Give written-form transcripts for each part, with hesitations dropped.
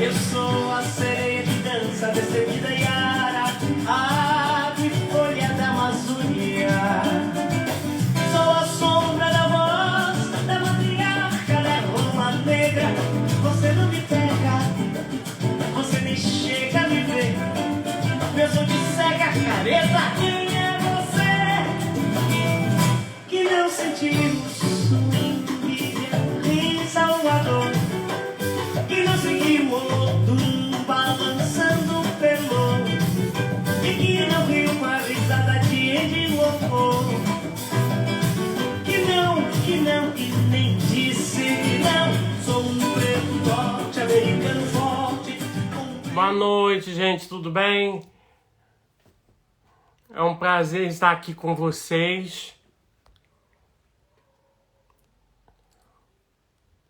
Eu sou a sereia que dança, destemida Yara, a ave folha da Amazônia. Sou a sombra da voz da matriarca da Roma Negra. Você não me pega, você nem chega a me ver. Eu sou de cega careta. Quem é você que não sentiu o swing em Salvador? Que não seguiu o Odum balançando o pelo? E que não riu uma risada de Endilopô? Que não, e nem disse que não. Sou um preto norte-americano forte. Boa noite, gente, tudo bem? É um prazer estar aqui com vocês.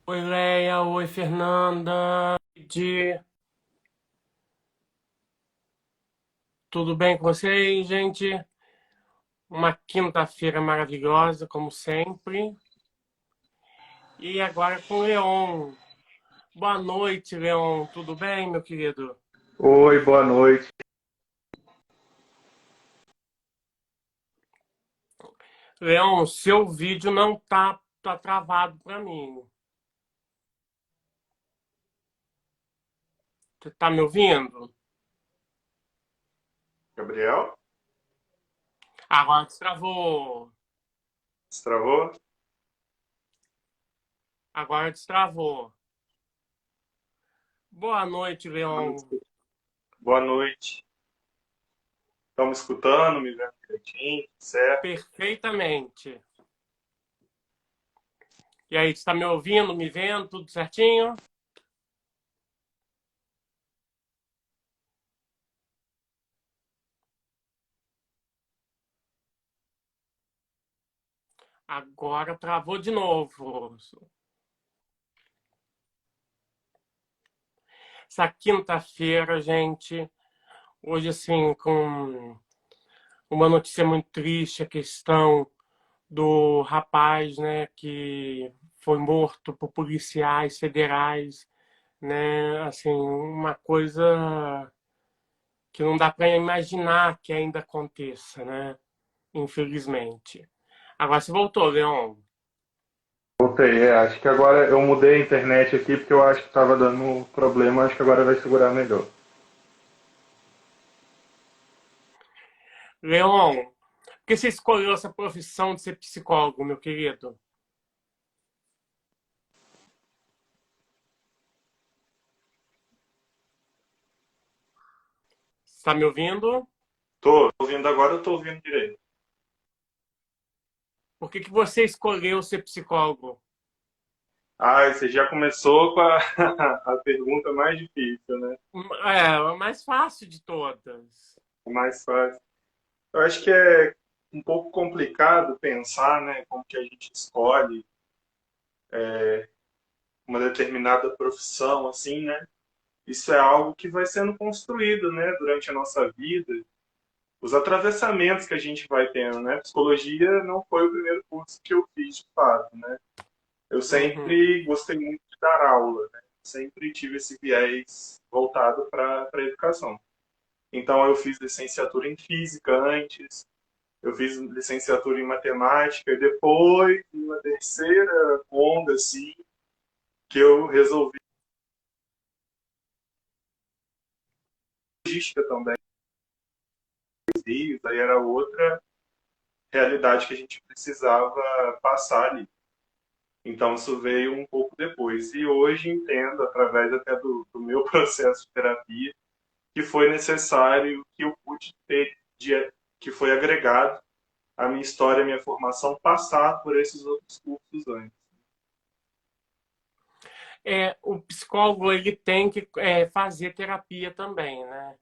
Oi, Leia, oi, Fernanda. Tudo bem com vocês, gente? Uma quinta-feira maravilhosa, como sempre. E agora com o Leon. Boa noite, Leon. Tudo bem, meu querido? Oi, boa noite. Leon, seu vídeo não tá travado para mim. Você tá me ouvindo? Gabriel? Agora destravou. Destravou? Agora destravou. Boa noite, Leon. Boa noite. Estão me escutando, me vendo direitinho, certo? Perfeitamente. E aí, você está me ouvindo, me vendo, tudo certinho? Agora travou de novo. Essa quinta-feira, gente, hoje assim, com uma notícia muito triste, a questão do rapaz, né, que foi morto por policiais federais, né, assim, uma coisa que não dá para imaginar que ainda aconteça, né, infelizmente. Agora você voltou, Leon. Voltei, acho que agora eu mudei a internet aqui porque eu acho que estava dando problema, acho que agora vai segurar melhor. Leon, por que você escolheu essa profissão de ser psicólogo, meu querido? Está me ouvindo? Tô ouvindo agora, eu tô ouvindo direito. Por que você escolheu ser psicólogo? Ah, você já começou com a, a pergunta mais difícil, né? É a mais fácil de todas. É mais fácil. Eu acho que é um pouco complicado pensar, né, como que a gente escolhe uma determinada profissão, assim, né? Isso é algo que vai sendo construído, né, durante a nossa vida. Os atravessamentos que a gente vai tendo, né? Psicologia não foi o primeiro curso que eu fiz, de fato, né? Eu Uhum. sempre gostei muito de dar aula, né? Sempre tive esse viés voltado para a educação. Então, eu fiz licenciatura em física antes, eu fiz licenciatura em matemática, e depois, uma terceira onda, assim, que eu resolvi logística também. Aí era outra realidade que a gente precisava passar ali. Então, isso veio um pouco depois. E hoje entendo, através até do meu processo de terapia, que foi necessário que eu pude ter, que foi agregado à minha história, à minha formação, passar por esses outros cursos antes. O psicólogo ele tem que fazer terapia também, né?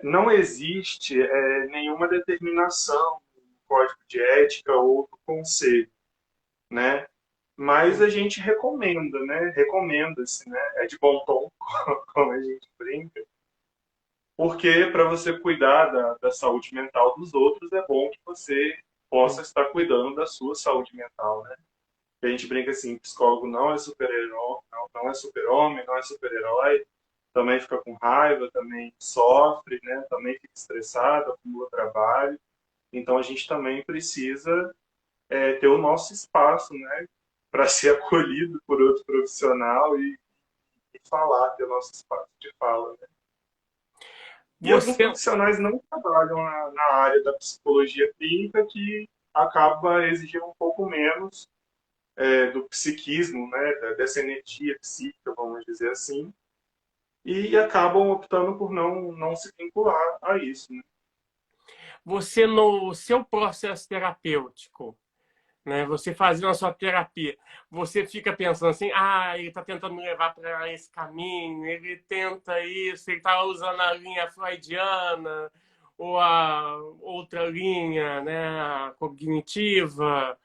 Não existe nenhuma determinação do código de ética ou do conselho, né? Mas a gente recomenda, né? Recomenda-se, né? É de bom tom, como a gente brinca. Porque para você cuidar da saúde mental dos outros, é bom que você possa estar cuidando da sua saúde mental, né? A gente brinca assim, psicólogo não é super-herói, não é super-homem, não é super-herói, também fica com raiva, também sofre, né? Também fica estressado, acumula trabalho. Então a gente também precisa ter o nosso espaço, né? Para ser acolhido por outro profissional e falar, ter o nosso espaço de fala, né? E alguns Você, profissionais não trabalham na área da psicologia clínica, que acaba exigindo um pouco menos do psiquismo, né, dessa energia psíquica, vamos dizer assim, e acabam optando por não se vincular a isso, né? você no seu processo terapêutico, né? Você fazendo a sua terapia, você fica pensando assim, ah, ele está tentando me levar para esse caminho, ele tenta isso, ele está usando a linha freudiana ou a outra linha, né, a cognitiva.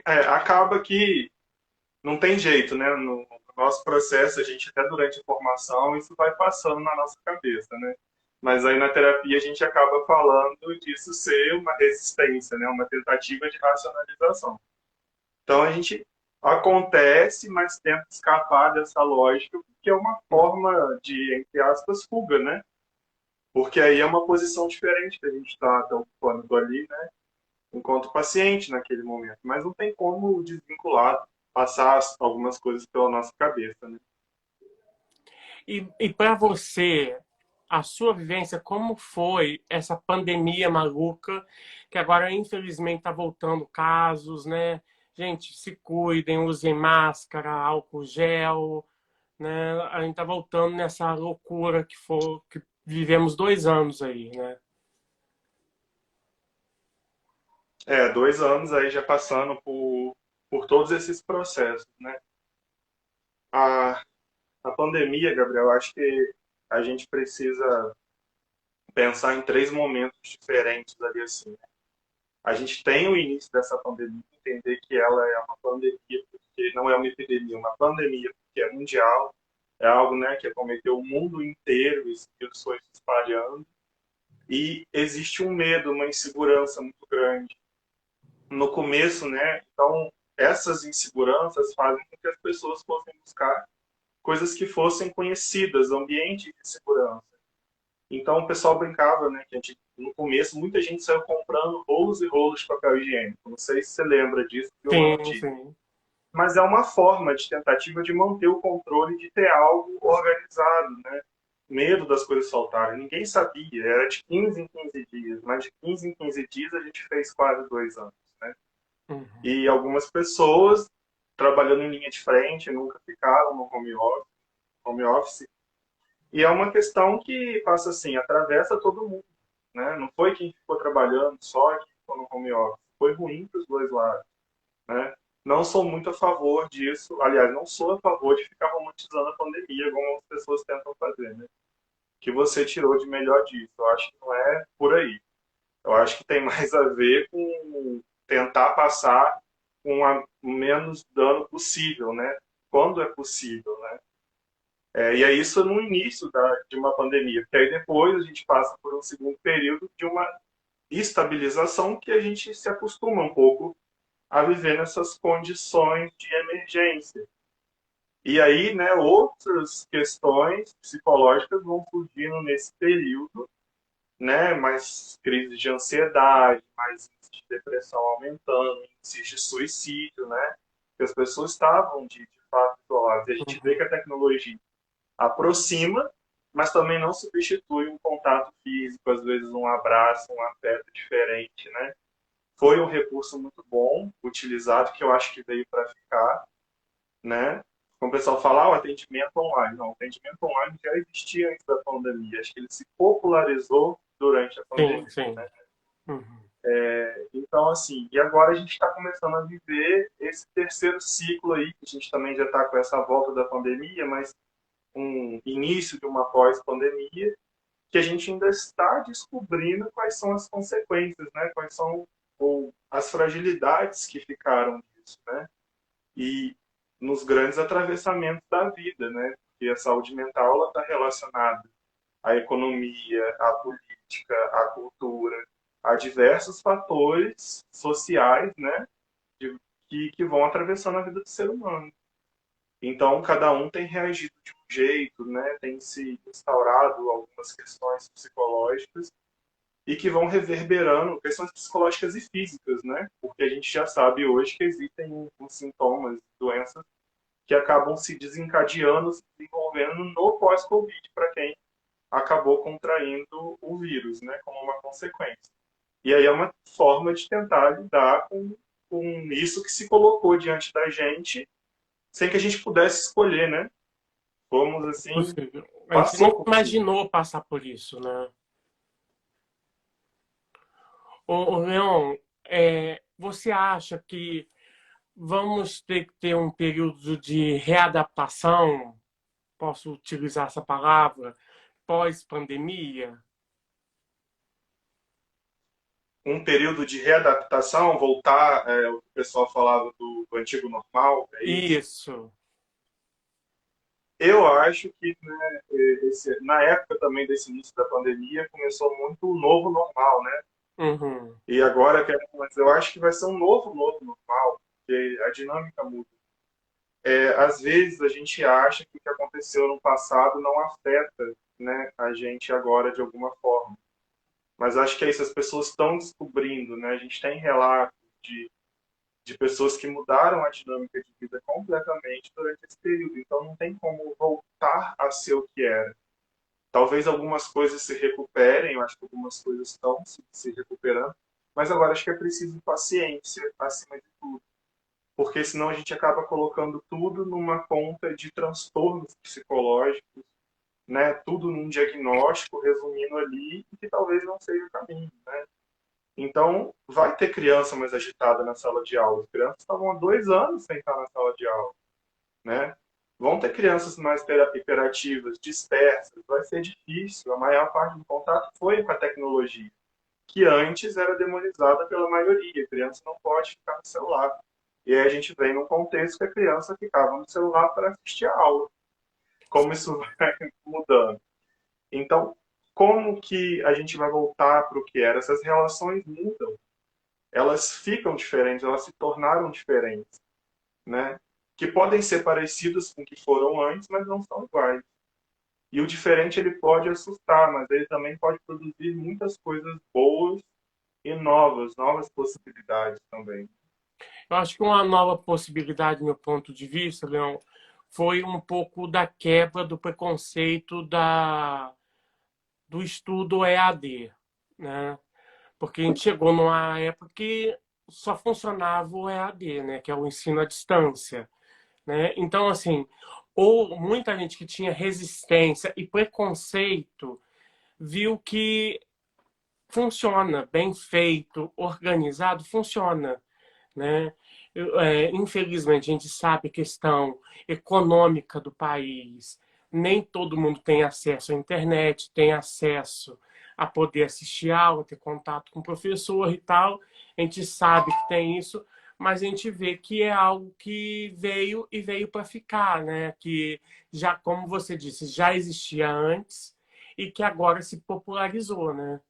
Acaba que não tem jeito, né? No nosso processo, a gente até durante a formação, isso vai passando na nossa cabeça, né? Mas aí na terapia a gente acaba falando disso ser uma resistência, né? Uma tentativa de racionalização. Então a gente acontece, mas tenta escapar dessa lógica, porque é uma forma de, entre aspas, fuga, né? Porque aí é uma posição diferente que a gente está ocupando ali, né? Enquanto paciente naquele momento. Mas não tem como desvincular, passar algumas coisas pela nossa cabeça, né? E para você, a sua vivência, como foi essa pandemia maluca, que agora infelizmente está voltando casos, né? Gente, se cuidem, usem máscara, álcool gel, né? A gente está voltando nessa loucura que vivemos 2 anos aí, né? 2 anos aí já passando por todos esses processos, né? A, a pandemia, Gabriel, acho que a gente precisa pensar em 3 momentos diferentes ali assim, né? A gente tem o início dessa pandemia, entender que ela é uma pandemia porque não é uma epidemia, uma pandemia porque é mundial, é algo, né, que acometeu o mundo inteiro, esse vírus foi se espalhando, e existe um medo, uma insegurança muito grande. No começo, né, então essas inseguranças fazem com que as pessoas fossem buscar coisas que fossem conhecidas, ambientes de segurança. Então o pessoal brincava, né, que no começo muita gente saiu comprando rolos e rolos de papel higiênico. Não sei se você lembra disso, viu uma Sim, notícia. sim. Mas é uma forma de tentativa de manter o controle, de ter algo organizado, né? Medo das coisas faltarem. Ninguém sabia, era de 15 em 15 dias, mas de 15 em 15 dias a gente fez quase 2 anos, né? Uhum. E algumas pessoas trabalhando em linha de frente nunca ficaram no home office. E é uma questão que passa assim, atravessa todo mundo, né? Não foi quem ficou trabalhando só quem ficou no home office. Foi ruim para os dois lados, né? Não sou muito a favor disso. Aliás, não sou a favor de ficar romantizando a pandemia, como as pessoas tentam fazer, né? O que você tirou de melhor disso? Eu acho que não é por aí. Eu acho que tem mais a ver com tentar passar com o menos dano possível, né? Quando é possível, né? E é isso no início de uma pandemia, porque aí depois a gente passa por um segundo período de uma estabilização que a gente se acostuma um pouco a viver nessas condições de emergência. E aí, né, outras questões psicológicas vão surgindo nesse período, né, mais crises de ansiedade, mais índice de depressão aumentando, índices de suicídio, né, que as pessoas estavam de fato isoladas. E a gente vê Uhum. que a tecnologia aproxima, mas também não substitui um contato físico, às vezes um abraço, um afeto diferente, né? Foi um recurso muito bom, utilizado, que eu acho que veio para ficar, né? Como o pessoal fala, o atendimento online. Não, o atendimento online já existia antes da pandemia. Acho que ele se popularizou durante a Sim, pandemia, sim. né? Uhum. Então, assim, e agora a gente está começando a viver esse terceiro ciclo aí, que a gente também já está com essa volta da pandemia, mas um início de uma pós-pandemia, que a gente ainda está descobrindo quais são as consequências, né? Quais são ou as fragilidades que ficaram disso, né? E nos grandes atravessamentos da vida, né? Porque a saúde mental está relacionada à economia, à política, à cultura, a diversos fatores sociais, né? que vão atravessando a vida do ser humano. Então, cada um tem reagido de um jeito, né? Tem se instaurado algumas questões psicológicas e que vão reverberando questões psicológicas e físicas, né? Porque a gente já sabe hoje que existem uns sintomas, doenças que acabam se desencadeando, se desenvolvendo no pós-Covid para quem acabou contraindo o vírus, né? Como uma consequência. E aí é uma forma de tentar lidar com isso que se colocou diante da gente, sem que a gente pudesse escolher, né? Fomos Ou assim, seja, a gente passou não por isso. imaginou passar por isso, né? Ô, Leon, você acha que vamos ter que ter um período de readaptação? Posso utilizar essa palavra? Pós-pandemia? Um período de readaptação, voltar, o que o pessoal falava do antigo normal, é isso? Isso. Eu acho que, né, na época também desse início da pandemia, começou muito o novo normal, né? Uhum. E agora, mas eu acho que vai ser um novo normal, porque a dinâmica muda. Às vezes a gente acha que o que aconteceu no passado não afeta, né, a gente agora de alguma forma. Mas acho que é isso, as pessoas estão descobrindo, né? A gente tem relatos de pessoas que mudaram a dinâmica de vida completamente durante esse período. Então não tem como voltar a ser o que era. Talvez algumas coisas se recuperem, eu acho que algumas coisas estão se recuperando, mas agora acho que é preciso paciência acima de tudo, porque senão a gente acaba colocando tudo numa conta de transtornos psicológicos, né? Tudo num diagnóstico, resumindo ali, que talvez não seja o caminho, né? Então, vai ter criança mais agitada na sala de aula. As crianças estavam há 2 anos sem estar na sala de aula, né? Vão ter crianças mais hiperativas, dispersas. Vai ser difícil. A maior parte do contato foi com a tecnologia, que antes era demonizada pela maioria. A criança não pode ficar no celular. E aí a gente vem num contexto que a criança ficava no celular para assistir a aula. Como isso vai mudando. Então, como que a gente vai voltar para o que era? Essas relações mudam, elas ficam diferentes, elas se tornaram diferentes, né? Que podem ser parecidas com o que foram antes, mas não são iguais. E o diferente ele pode assustar, mas ele também pode produzir muitas coisas boas e novas possibilidades também. Eu acho que uma nova possibilidade, do meu ponto de vista, Leon, foi um pouco da quebra do preconceito do estudo EAD, né? Porque a gente chegou numa época que só funcionava o EAD, né? Que é o ensino à distância, né? Então, assim, ou muita gente que tinha resistência e preconceito viu que funciona, bem feito, organizado, funciona, né? Infelizmente, a gente sabe a questão econômica do país. Nem todo mundo tem acesso à internet, tem acesso a poder assistir aula, ter contato com o professor e tal. A gente sabe que tem isso, mas a gente vê que é algo que veio e veio para ficar, né? Que já, como você disse, já existia antes e que agora se popularizou, né?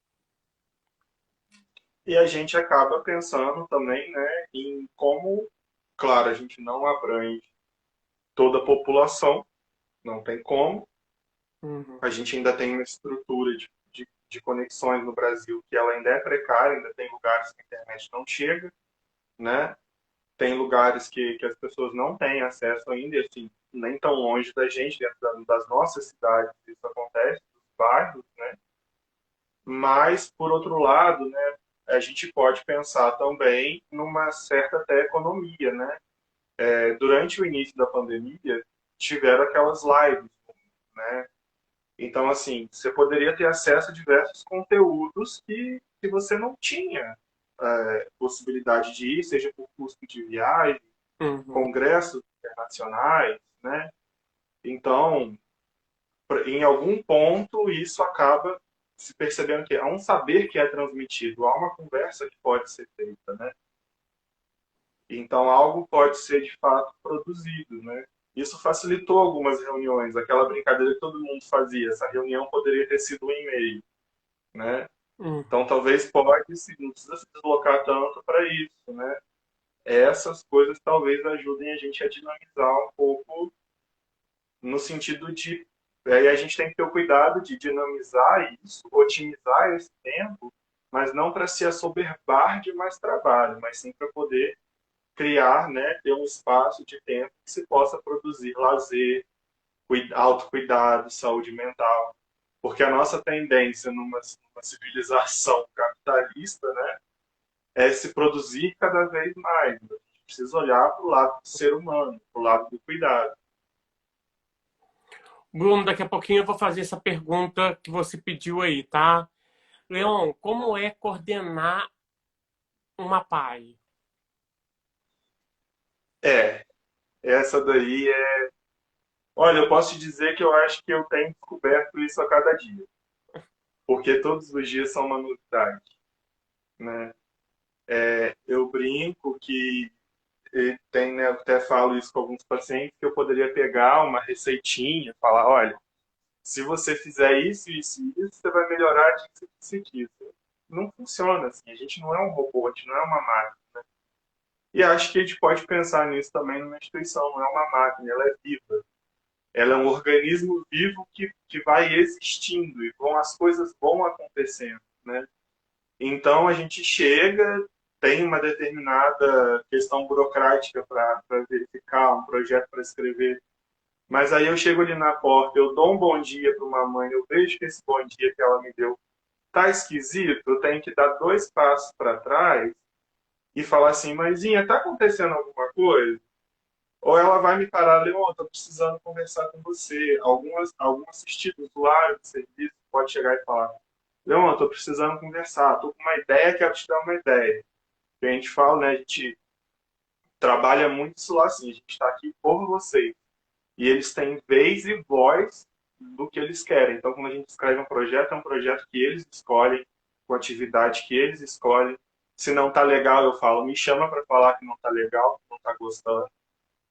E a gente acaba pensando também, né, em como, claro, a gente não abrange toda a população, não tem como. Uhum. A gente ainda tem uma estrutura de conexões no Brasil que ela ainda é precária, ainda tem lugares que a internet não chega, né? Tem lugares que as pessoas não têm acesso ainda, e assim, nem tão longe da gente, dentro das nossas cidades, isso acontece, nos bairros, né? Mas, por outro lado, né, a gente pode pensar também numa certa até economia, né? Durante o início da pandemia, tiveram aquelas lives, né? Então, assim, você poderia ter acesso a diversos conteúdos que você não tinha possibilidade de ir, seja por custo de viagem, Uhum. congressos internacionais, né? Então, em algum ponto, isso acaba se percebendo que há um saber que é transmitido, há uma conversa que pode ser feita, né? Então, algo pode ser, de fato, produzido, né? Isso facilitou algumas reuniões, aquela brincadeira que todo mundo fazia, essa reunião poderia ter sido um e-mail, né? Uhum. Então, talvez pode, não precisa se deslocar tanto para isso, né? essas coisas talvez ajudem a gente a dinamizar um pouco no sentido de. Aí a gente tem que ter o cuidado de dinamizar isso, otimizar esse tempo, mas não para se assoberbar de mais trabalho, mas sim para poder criar, né, ter um espaço de tempo que se possa produzir lazer, autocuidado, saúde mental. Porque a nossa tendência numa civilização capitalista, né, é se produzir cada vez mais. A gente precisa olhar para o lado do ser humano, para o lado do cuidado. Bruno, daqui a pouquinho eu vou fazer essa pergunta que você pediu aí, tá? Leon, como é coordenar uma PAI? É, essa daí é. Olha, eu posso te dizer que eu acho que eu tenho descoberto isso a cada dia, porque todos os dias são uma novidade, né? Eu brinco que tem, né, eu até falo isso com alguns pacientes, que eu poderia pegar uma receitinha, falar, olha, se você fizer isso, isso e isso, você vai melhorar disso, disso e disso. Não funciona assim, a gente não é um robô, a gente não é uma máquina. E acho que a gente pode pensar nisso também numa instituição, não é uma máquina, ela é viva. Ela é um organismo vivo que vai existindo e as coisas vão acontecendo, né? Então a gente chega, tem uma determinada questão burocrática para verificar, um projeto para escrever, mas aí eu chego ali na porta, eu dou um bom dia para uma mãe, eu vejo que esse bom dia que ela me deu tá esquisito, eu tenho que dar 2 passos para trás e falar assim, mãezinha, tá acontecendo alguma coisa? Ou ela vai me parar, Leon, estou precisando conversar com você. Algum assistido, usuário do serviço pode chegar e falar, Leon, estou precisando conversar, estou com uma ideia, quero te dar uma ideia. Que a gente fala, né, a gente trabalha muito isso lá assim, a gente está aqui por vocês. E eles têm vez e voz do que eles querem. Então, quando a gente escreve um projeto, é um projeto que eles escolhem, com atividade que eles escolhem. Se não está legal, eu falo, me chama para falar que não está legal, que não está gostando.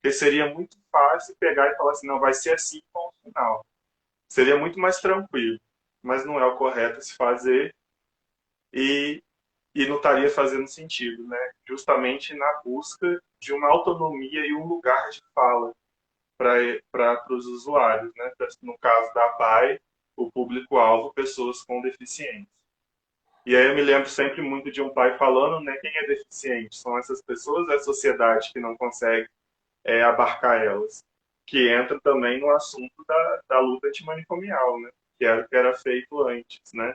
Porque seria muito fácil pegar e falar assim, não, vai ser assim com o final. Seria muito mais tranquilo, mas não é o correto se fazer e, e não estaria fazendo sentido, né? Justamente na busca de uma autonomia e um lugar de fala para os usuários, né? No caso da PAI, o público-alvo, pessoas com deficiência. E aí eu me lembro sempre muito de um pai falando, né? Quem é deficiente? São essas pessoas da sociedade que não consegue abarcar elas. Que entra também no assunto da luta antimanicomial, né? Que era o que era feito antes, né?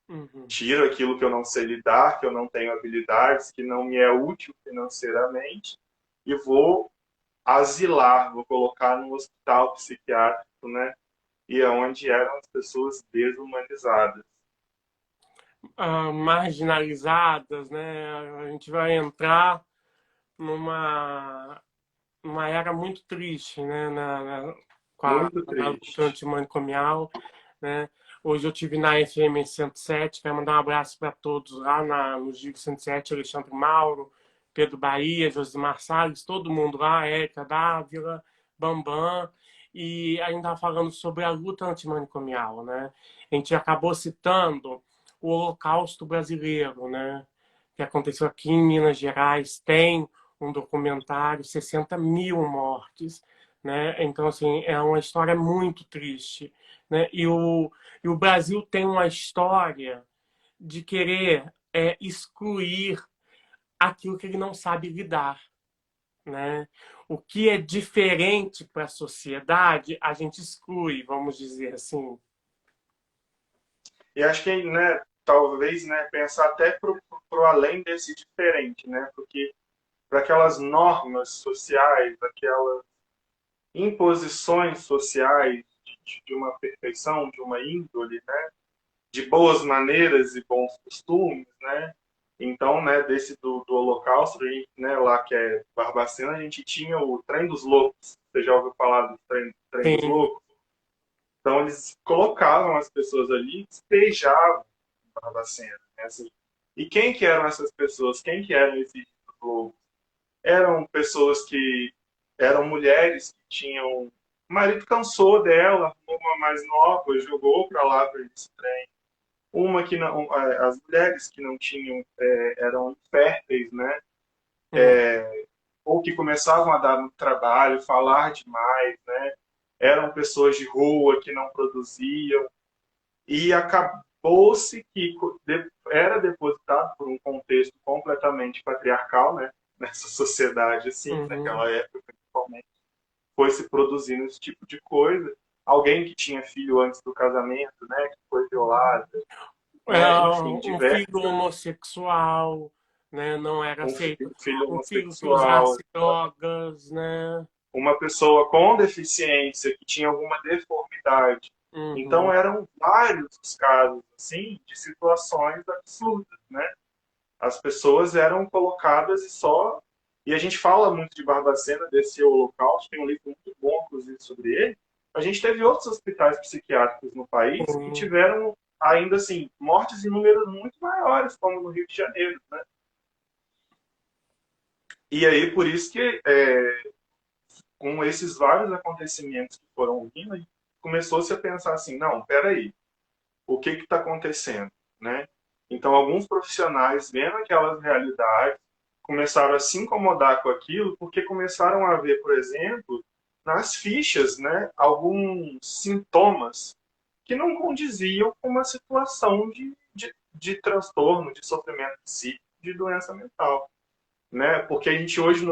Uhum. Tiro aquilo que eu não sei lidar, que eu não tenho habilidades, que não me é útil financeiramente, e vou asilar, vou colocar no hospital psiquiátrico, né? E é onde eram as pessoas desumanizadas. Marginalizadas, né? A gente vai entrar numa, numa era muito triste, né? Com Muito na luta triste. antimanicomial, né? Hoje eu tive na FM 107, quero mandar um abraço para todos lá no Giro 107, Alexandre Mauro, Pedro Bahia, Josimar Salles, todo mundo lá, Érica Dávila, Bambam, e a gente estava falando sobre a luta antimanicomial, né? A gente acabou citando o Holocausto Brasileiro, né? Que aconteceu aqui em Minas Gerais, tem um documentário, 60 mil mortes, né? Então, assim, é uma história muito triste, né? E o Brasil tem uma história de querer excluir aquilo que ele não sabe lidar, né? O que é diferente para a sociedade, a gente exclui, vamos dizer assim. E acho que, né, talvez, né, pensar até pro além desse diferente, né? Porque para aquelas normas sociais, aquelas imposições sociais de uma perfeição, de uma índole, né? De boas maneiras e bons costumes, né? Então, né, desse do Holocausto, a gente, né, lá que é Barbacena, a gente tinha o Trem dos Loucos. Você já ouviu falar do Trem dos Sim, Loucos? Então, eles colocavam as pessoas ali e despejavam Barbacena, né, assim. E quem que eram essas pessoas? Quem que eram esses loucos? Eram pessoas que eram mulheres que tinham. O marido cansou dela, arrumou uma mais nova, jogou para lá para esse trem. Uma que não, as mulheres que não tinham, eram inférteis, né? Hum, ou que começavam a dar muito trabalho, falar demais, né? Eram pessoas de rua que não produziam, e acabou-se que era depositado por um contexto completamente patriarcal, né? Nessa sociedade, assim, uhum. naquela época, principalmente, foi se produzindo esse tipo de coisa. Alguém que tinha filho antes do casamento, né? Que foi violado, É, né? Enfim, um filho diversas. homossexual, né? Não era aceito. Filho Um filho que homossexual, usasse drogas, né? uma pessoa com deficiência, que tinha alguma deformidade. Então Uhum. eram vários os casos assim de situações absurdas, né? As pessoas eram colocadas e só. E a gente fala muito de Barbacena, desse Holocausto, tem um livro muito bom, inclusive, sobre ele. A gente teve outros hospitais psiquiátricos no país que Sim. tiveram, ainda assim, mortes em números muito maiores, como no Rio de Janeiro, né? E aí, por isso que, com esses vários acontecimentos que foram vindo, começou-se a pensar assim, não, peraí, o que está acontecendo, né? Então, alguns profissionais, vendo aquelas realidades, começaram a se incomodar com aquilo, porque começaram a ver, por exemplo, nas fichas, né, alguns sintomas que não condiziam com uma situação de transtorno, de sofrimento psíquico, de doença mental, né? Porque a gente hoje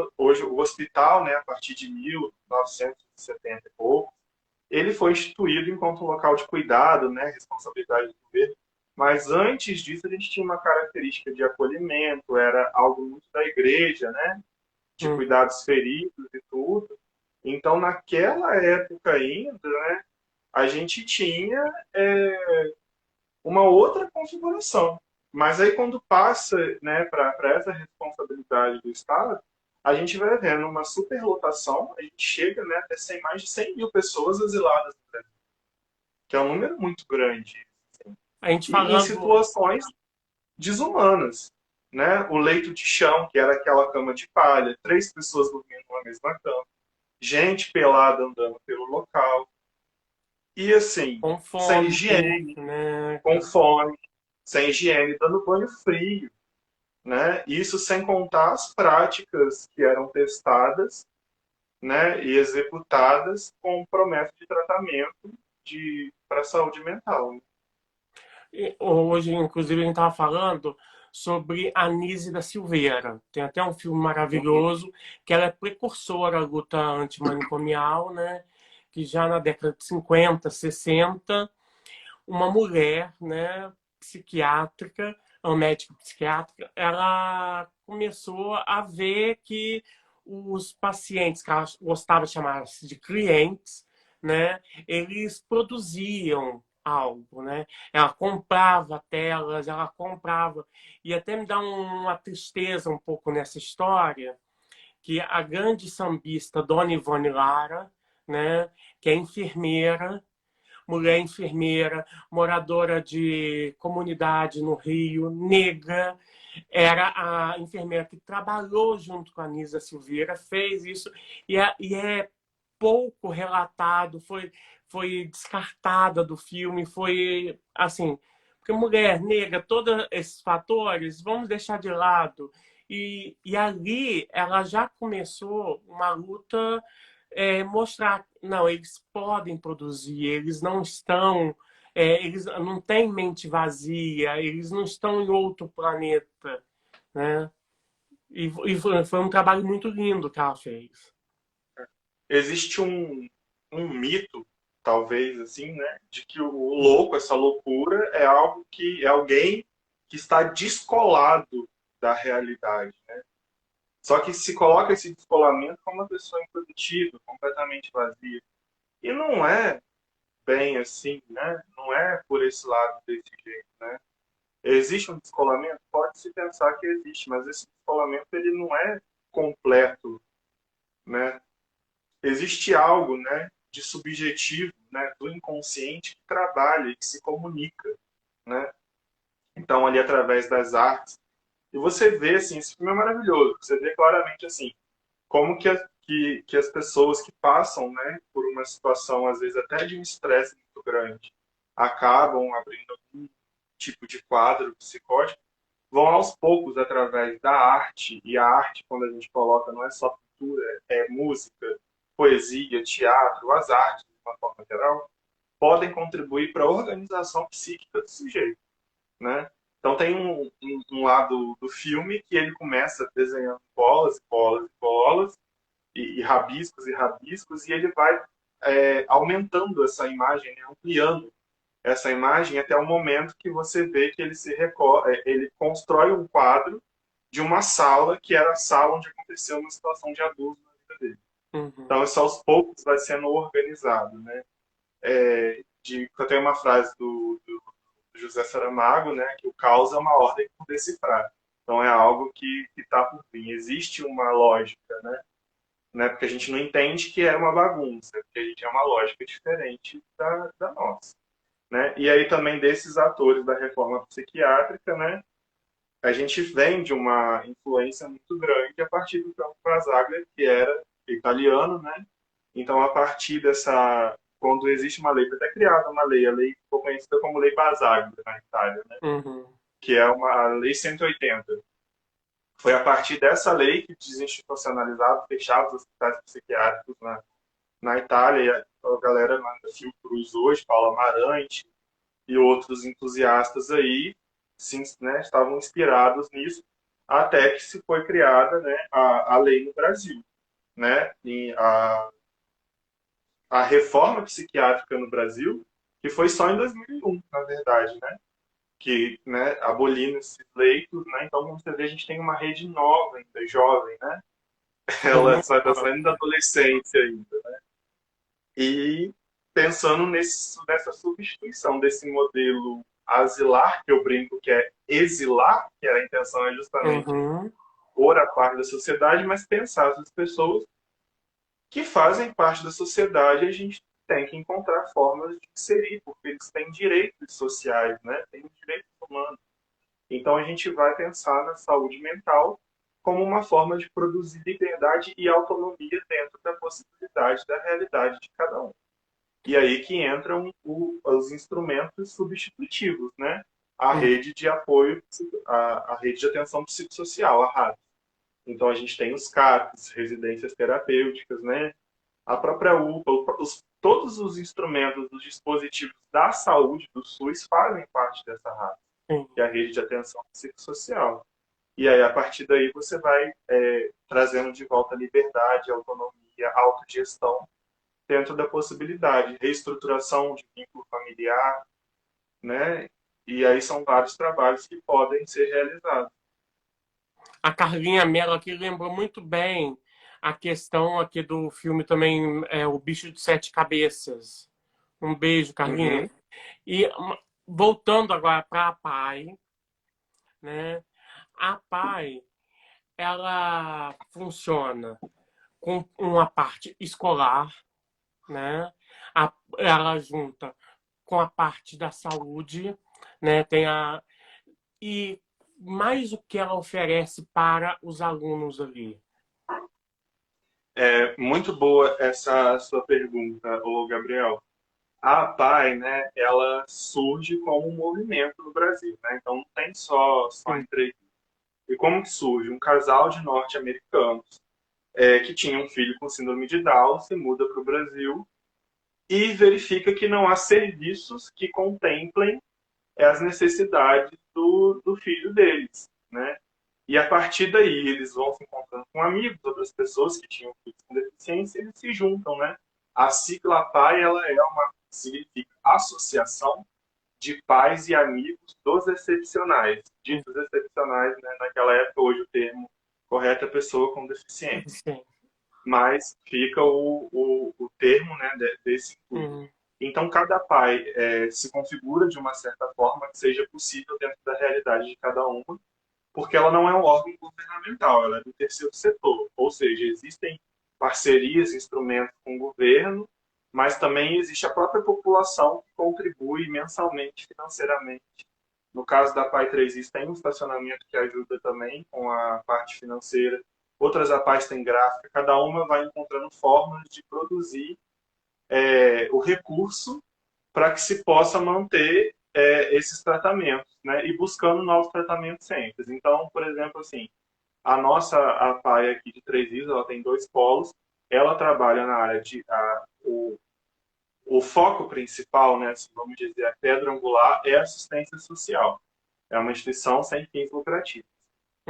o hospital, né, a partir de 1970 e pouco, ele foi instituído enquanto um local de cuidado, né, responsabilidade do governo. Mas antes disso, a gente tinha uma característica de acolhimento, era algo muito da igreja, né, de Hum. cuidar dos feridos e tudo. Então, naquela época ainda, né, a gente tinha uma outra configuração. Mas aí, quando passa, né, para essa responsabilidade do Estado, a gente vai vendo uma superlotação, a gente chega, né, até mais de 100 mil pessoas asiladas, que é um número muito grande, assim, A gente e em falando. situações desumanas. Né? O leito de chão, que era aquela cama de palha, 3 pessoas dormindo na mesma cama, gente pelada andando pelo local, e assim, Com sem fome, higiene, né? com fome, sem higiene, dando banho frio. Né? Isso sem contar as práticas que eram testadas, né, e executadas com promessa de tratamento para a saúde mental. Né? Hoje, inclusive, a gente estava falando sobre a Anísia da Silveira. Tem até um filme Uhum. maravilhoso que ela é precursora da luta antimanicomial, né? Que já na década de 50, 60, uma mulher, né, psiquiátrica, uma médica psiquiátrica, ela começou a ver que os pacientes, que ela gostava de chamar de clientes, né, eles produziam algo, né? Ela comprava telas, ela comprava, e até me dá uma tristeza um pouco nessa história, que a grande sambista Dona Ivone Lara, né, que é enfermeira, mulher enfermeira, moradora de comunidade no Rio, negra, era a enfermeira que trabalhou junto com a Nisa Silveira, fez isso, e é pouco relatado, foi descartada do filme, foi assim, porque mulher negra, todos esses fatores, vamos deixar de lado. E ali ela já começou uma luta, mostrar, não, eles podem produzir, eles não estão, eles não têm mente vazia, eles não estão em outro planeta, né? E foi um trabalho muito lindo que ela fez. Existe um mito, talvez, assim, né, de que o louco, essa loucura, é algo que é alguém que está descolado da realidade, né? Só que se coloca esse descolamento como uma pessoa improdutiva, completamente vazia. E não é bem assim, né? Não é por esse lado desse jeito, né? Existe um descolamento? Pode-se pensar que existe, mas esse descolamento ele não é completo, né? Existe algo, né, de subjetivo, né, do inconsciente que trabalha e que se comunica, né? Então ali através das artes e você vê assim, esse filme é maravilhoso. Você vê claramente assim como que as pessoas que passam, né, por uma situação às vezes até de um estresse muito grande acabam abrindo algum tipo de quadro psicótico vão aos poucos, através da arte, e a arte, quando a gente coloca, não é só pintura, é música, poesia, teatro, as artes, de uma forma geral, podem contribuir para a organização psíquica do sujeito, né? Então tem um lado do filme que ele começa desenhando bolas e bolas e bolas, e rabiscos, e ele vai aumentando essa imagem, né? Ampliando essa imagem até o momento que você vê que ele constrói um quadro de uma sala que era a sala onde aconteceu uma situação de abuso na vida dele. Uhum. Então isso aos poucos vai sendo organizado, né? Eu tenho uma frase do José Saramago, né, que o caos é uma ordem por decifrar. Então é algo que está por vir. Existe uma lógica, né? Porque a gente não entende que é uma bagunça, porque a gente é uma lógica diferente da nossa. Né? E aí também desses atores da reforma psiquiátrica, né, a gente vem de uma influência muito grande a partir do Franco Basaglia, que era italiano, né? Então, a partir dessa... Quando existe uma lei, foi até criada uma lei, a lei ficou conhecida como Lei Basaglia na Itália, né? Uhum. Que é uma lei 180. Foi a partir dessa lei que desinstitucionalizava, fechava os hospitais psiquiátricos na Itália, e a galera na Fiocruz hoje, Paulo Amarante e outros entusiastas aí, sim, né, estavam inspirados nisso, até que se foi criada, né, a lei no Brasil. Né? E a reforma psiquiátrica no Brasil, que foi só em 2001, na verdade, né? Que, né, abolindo esses leitos, né? Então, como você vê, a gente tem uma rede nova ainda, jovem, né? Ela Sim. só está saindo da adolescência ainda, né? E pensando nessa substituição desse modelo asilar, que eu brinco que é exilar, que a intenção é justamente Uhum. pôr a parte da sociedade, mas pensar essas pessoas que fazem parte da sociedade, a gente tem que encontrar formas de inserir, porque eles têm direitos sociais, né? Têm direitos humanos. Então a gente vai pensar na saúde mental como uma forma de produzir liberdade e autonomia dentro da possibilidade da realidade de cada um. E aí que entram os instrumentos substitutivos, né? A Uhum. rede de apoio, a rede de atenção psicossocial, a RAD. Então a gente tem os CAPs, residências terapêuticas, né? A própria UPA, todos os instrumentos dos dispositivos da saúde do SUS fazem parte dessa RAD, Sim. que é a rede de atenção psicossocial. E aí, a partir daí, você vai trazendo de volta liberdade, autonomia, autogestão, dentro da possibilidade, reestruturação de vínculo familiar, né? E aí são vários trabalhos que podem ser realizados. A Carlinha Mello aqui lembrou muito bem a questão aqui do filme também, O Bicho de Sete Cabeças. Um beijo, Carlinha. Uhum. E voltando agora para a PAI, né? A PAI, ela funciona com uma parte escolar, né? Ela junta com a parte da saúde, né? Tem e mais o que ela oferece para os alunos ali. É muito boa essa sua pergunta, ô Gabriel. A PAI, né, ela surge como um movimento no Brasil, né? Então não tem só Sim. entrevista. E como que surge? Um casal de norte-americanos que tinha um filho com síndrome de Down se muda para o Brasil e verifica que não há serviços que contemplem as necessidades do filho deles, né? E a partir daí eles vão se encontrando com amigos, outras pessoas que tinham filhos com deficiência, e eles se juntam, né? A sigla PAI, ela significa Associação de Pais e Amigos dos Excepcionais. Ditos excepcionais, né? Naquela época, hoje o termo correto é pessoa com deficiência. Sim. Mas fica o termo, né, desse grupo. Uhum. Então, cada pai se configura de uma certa forma que seja possível dentro da realidade de cada uma, porque ela não é um órgão governamental, ela é do terceiro setor. Ou seja, existem parcerias, instrumentos com o governo, mas também existe a própria população que contribui mensalmente, financeiramente. No caso da Pai 3 tem um estacionamento que ajuda também com a parte financeira. Outras APAES têm gráfica, cada uma vai encontrando formas de produzir o recurso para que se possa manter esses tratamentos, né? E buscando novos tratamentos sempre. Então, por exemplo, assim, a PAI aqui de Três Rios, ela tem dois polos. Ela trabalha na área o foco principal, né, assim, vamos dizer, a pedra angular é a assistência social. É uma instituição sem fins lucrativos.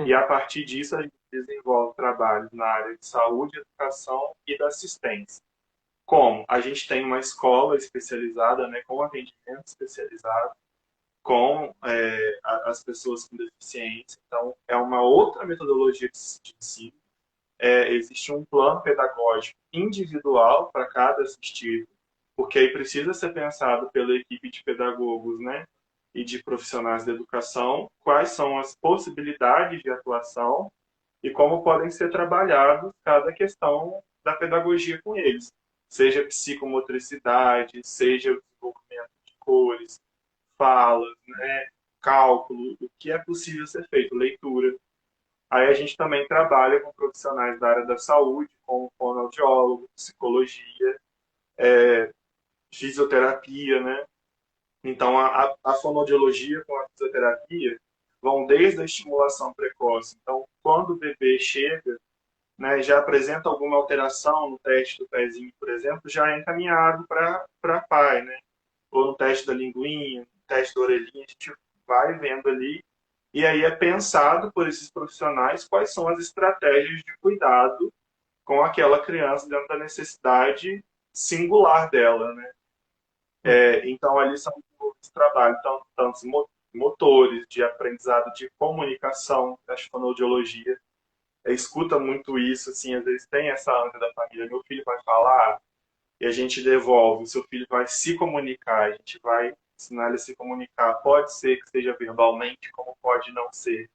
E a partir disso a gente desenvolve trabalhos na área de saúde, educação e da assistência. Como? A gente tem uma escola especializada, né, com atendimento especializado, com as pessoas com deficiência. Então, é uma outra metodologia de ensino. Existe um plano pedagógico individual para cada assistido, porque aí precisa ser pensado pela equipe de pedagogos, né, e de profissionais da educação, quais são as possibilidades de atuação e como podem ser trabalhados cada questão da pedagogia com eles, seja psicomotricidade, seja o desenvolvimento de cores, falas, né, cálculo, o que é possível ser feito, leitura. Aí a gente também trabalha com profissionais da área da saúde, como fonoaudiólogo, psicologia, fisioterapia, né? Então, a fonoaudiologia com a fisioterapia vão desde a estimulação precoce. Então, quando o bebê chega, né, já apresenta alguma alteração no teste do pezinho, por exemplo, já é encaminhado para pai, né? Ou no teste da linguinha, no teste da orelhinha, a gente vai vendo ali. E aí é pensado por esses profissionais quais são as estratégias de cuidado com aquela criança dentro da necessidade singular dela, né? Então, ali são os trabalhos, tantos motores de aprendizado de comunicação, a fonoaudiologia, escuta muito isso, assim, às vezes tem essa ânsia da família, meu filho vai falar e a gente devolve, o seu filho vai se comunicar, a gente vai ensinar ele a se comunicar, pode ser que seja verbalmente, como pode não ser,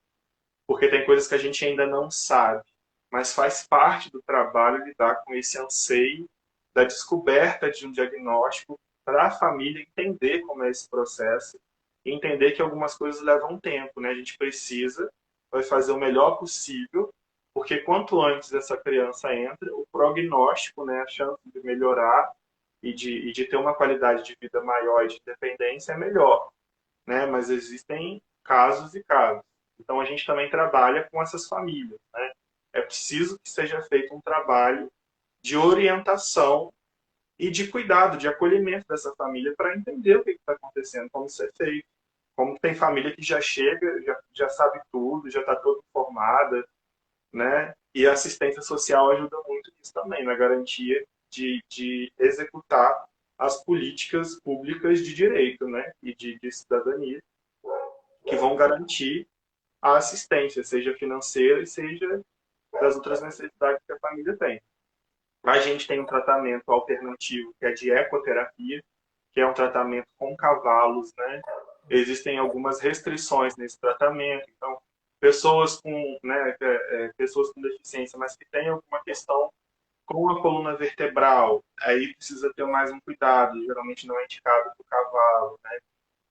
porque tem coisas que a gente ainda não sabe, mas faz parte do trabalho lidar com esse anseio da descoberta de um diagnóstico para a família entender como é esse processo e entender que algumas coisas levam tempo, né? A gente precisa, vai fazer o melhor possível, porque quanto antes essa criança entra, o prognóstico, né, a chance de melhorar e de ter uma qualidade de vida maior e de independência é melhor, né? Mas existem casos e casos. Então a gente também trabalha com essas famílias, né? É preciso que seja feito um trabalho de orientação e de cuidado, de acolhimento dessa família para entender o que está acontecendo, como isso é feito. Como tem família que já chega, já sabe tudo, já está toda informada, né? E a assistência social ajuda muito nisso também, na garantia de executar as políticas públicas de direito, né? E de cidadania, que vão garantir a assistência, seja financeira e seja das outras necessidades que a família tem. A gente tem um tratamento alternativo que é de ecoterapia, que é um tratamento com cavalos, né? Existem algumas restrições nesse tratamento, então pessoas com, né, pessoas com deficiência, mas que têm alguma questão com a coluna vertebral, aí precisa ter mais um cuidado, geralmente não é indicado para o cavalo, né?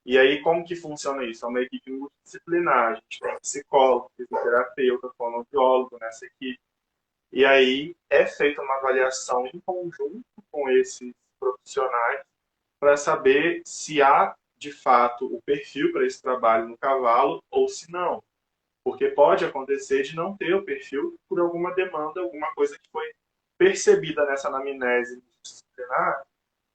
E aí como que funciona isso? É uma equipe multidisciplinar, a gente tem psicólogo, fisioterapeuta, fonoaudiólogo nessa equipe, e aí é feita uma avaliação em conjunto com esses profissionais para saber se há, de fato, o perfil para esse trabalho no cavalo ou se não. Porque pode acontecer de não ter o perfil por alguma demanda, alguma coisa que foi percebida nessa anamnese disciplinar,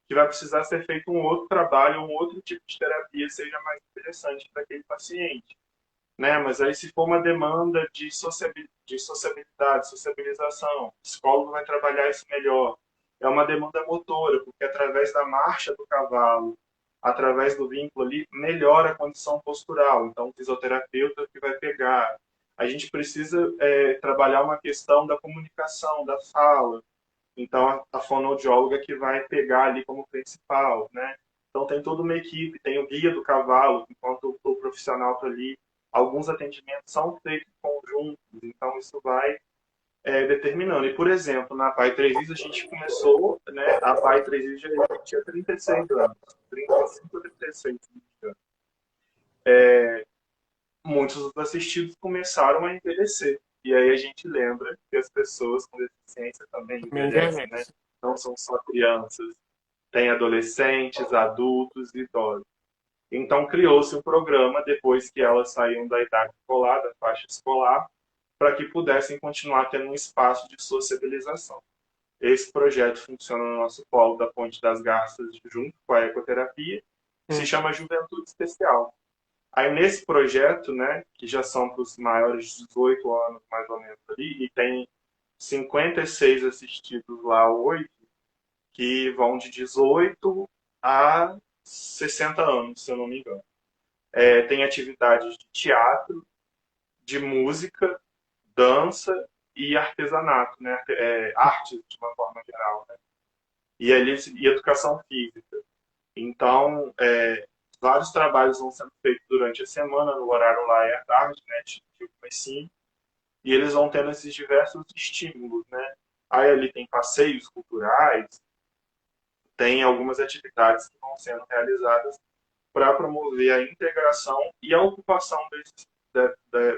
que vai precisar ser feito um outro trabalho, um outro tipo de terapia seja mais interessante para aquele paciente, né? Mas aí se for uma demanda de sociabilidade, sociabilização, o psicólogo vai trabalhar isso melhor. É uma demanda motora, porque através da marcha do cavalo, através do vínculo ali, melhora a condição postural. Então, o fisioterapeuta que vai pegar. A gente precisa trabalhar uma questão da comunicação, da fala. Então, a fonoaudióloga que vai pegar ali como principal, né? Então, tem toda uma equipe, tem o guia do cavalo, enquanto o profissional está ali. Alguns atendimentos são feitos em conjunto, então isso vai determinando. E, por exemplo, na PAI 3 a gente começou, né, a PAI 3 já tinha 36 anos, 35 ou 36, se não me engano. Muitos dos assistidos começaram a envelhecer. E aí a gente lembra que as pessoas com deficiência também envelhecem, né? Envelhece. Não são só crianças, tem adolescentes, adultos e idosos. Então criou-se um programa depois que elas saíam da idade escolar, da faixa escolar, para que pudessem continuar tendo um espaço de sociabilização. Esse projeto funciona no nosso polo da Ponte das Garças, junto com a ecoterapia, que se Hum. chama Juventude Especial. Aí nesse projeto, né, que já são para os maiores de 18 anos, mais ou menos ali, e tem 56 assistidos lá hoje, que vão de 18 a 60 anos, se eu não me engano. Tem atividades de teatro, de música, dança e artesanato, né? Artes de uma forma geral, né? E educação física. Então, vários trabalhos vão sendo feitos durante a semana, no horário lá é à tarde, né? Tipo assim, e eles vão tendo esses diversos estímulos, né? Aí ali tem passeios culturais, tem algumas atividades que vão sendo realizadas para promover a integração e a ocupação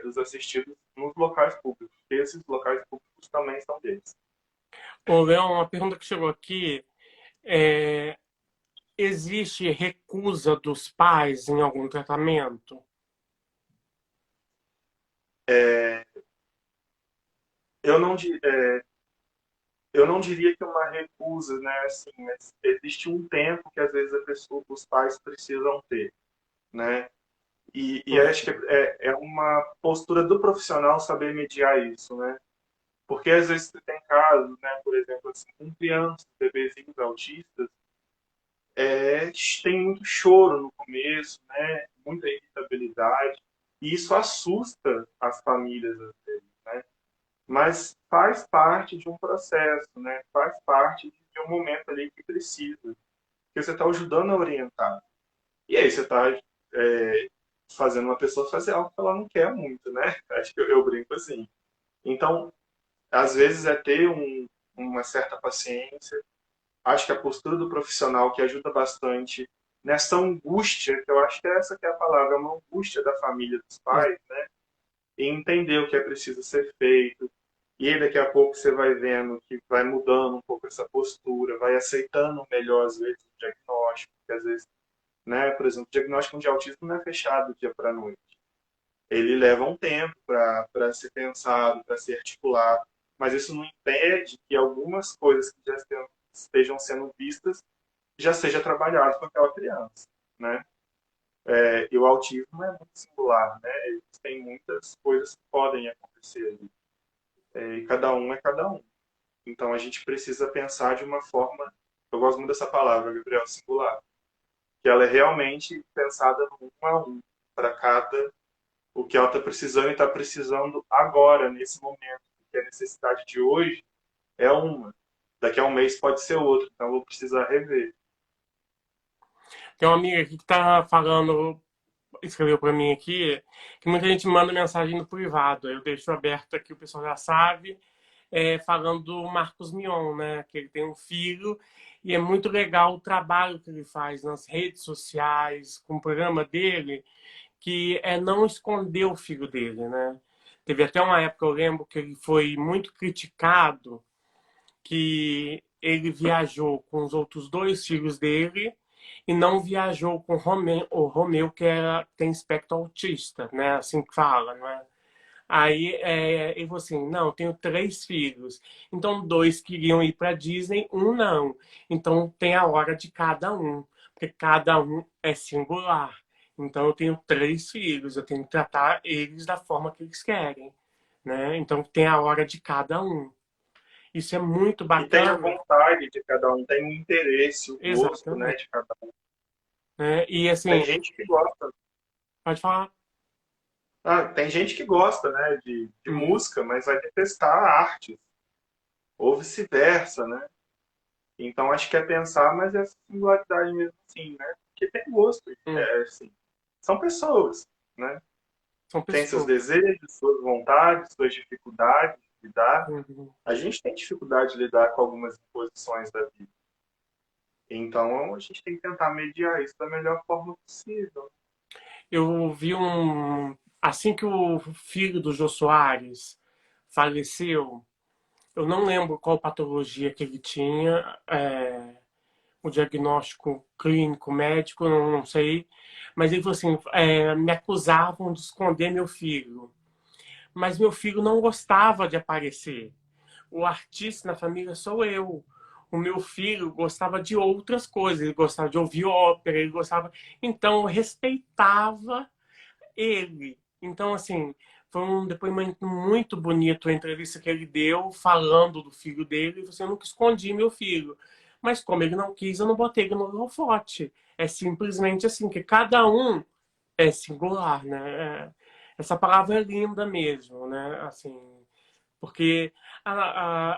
dos assistidos nos locais públicos, porque esses locais públicos também são deles. Ô, Leão, uma pergunta que chegou aqui é: existe recusa dos pais em algum tratamento? Eu não, eu não diria que é uma recusa, né, assim, mas existe um tempo que às vezes os pais precisam ter, né? E acho que Uhum. é uma postura do profissional saber mediar isso, né? Porque às vezes você tem casos, né, por exemplo, assim, com crianças, bebezinhos autistas, tem muito choro no começo, né? Muita irritabilidade, e isso assusta as famílias às vezes, né? Mas faz parte de um processo, né? Faz parte de um momento ali que precisa, que você está ajudando a orientar. E aí você está fazendo uma pessoa fazer algo que ela não quer muito, né? Acho que eu brinco assim. Então, às vezes é ter uma certa paciência. Acho que a postura do profissional que ajuda bastante nessa angústia, que eu acho que é essa que é a palavra, é uma angústia da família dos pais, né? E entender o que é preciso ser feito. E aí, daqui a pouco você vai vendo que vai mudando um pouco essa postura, vai aceitando melhor, às vezes, o diagnóstico, que às vezes, né, por exemplo, o diagnóstico de autismo não é fechado do dia para a noite. Ele leva um tempo para ser pensado, para ser articulado, mas isso não impede que algumas coisas que já estejam sendo vistas já seja trabalhado com aquela criança, né? E o autismo é muito singular, né? Tem muitas coisas que podem acontecer ali. E cada um é cada um. Então a gente precisa pensar de uma forma, eu gosto muito dessa palavra, Gabriel, singular, que ela é realmente pensada no um a um, para cada o que ela está precisando e está precisando agora, nesse momento. Porque a necessidade de hoje é uma, daqui a um mês pode ser outra, então eu vou precisar rever. Tem uma amiga aqui que tá falando, escreveu para mim aqui, que muita gente manda mensagem no privado. Eu deixo aberto aqui, o pessoal já sabe, falando do Marcos Mion, né? Que ele tem um filho e é muito legal o trabalho que ele faz nas redes sociais, com o programa dele, que é não esconder o filho dele, né? Teve até uma época, eu lembro, que ele foi muito criticado, que ele viajou com os outros dois filhos dele e não viajou com o Romeu, que tem espectro autista, né? Assim que fala, né? Aí ele falou assim: não, tenho três filhos. Então, dois queriam ir para Disney, um não. Então, tem a hora de cada um, porque cada um é singular. Então, eu tenho três filhos, eu tenho que tratar eles da forma que eles querem, né? Então, tem a hora de cada um. Isso é muito E tem a bacana. vontade de cada um, tem o interesse, o gosto, né, Exatamente. de cada um. Né? E Tem assim, gente que gosta, pode falar. tem gente que gosta, né, de Uhum. música, mas vai detestar a arte, ou vice-versa, né? Então acho que é pensar, mas é singularidade mesmo assim, né? Porque tem gosto, Uhum. assim. São pessoas, né? São Tem seus pessoas. desejos, suas vontades, suas dificuldades de lidar. Uhum. A gente tem dificuldade de lidar com algumas imposições da vida. Então a gente tem que tentar mediar isso da melhor forma possível. Eu vi um. Assim que o filho do Jô Soares faleceu, eu não lembro qual patologia que ele tinha, o diagnóstico clínico, médico, não sei. Mas ele falou assim, me acusavam de esconder meu filho. Mas meu filho não gostava de aparecer. O artista na família sou eu. O meu filho gostava de outras coisas, ele gostava de ouvir ópera, ele gostava. Então, eu respeitava ele. Então, assim, foi um depoimento muito bonito a entrevista que ele deu, falando do filho dele. Você, eu nunca escondi meu filho. Mas como ele não quis, eu não botei ele no holofote. É simplesmente assim, que cada um é singular, né? Essa palavra é linda mesmo, né? Assim, porque,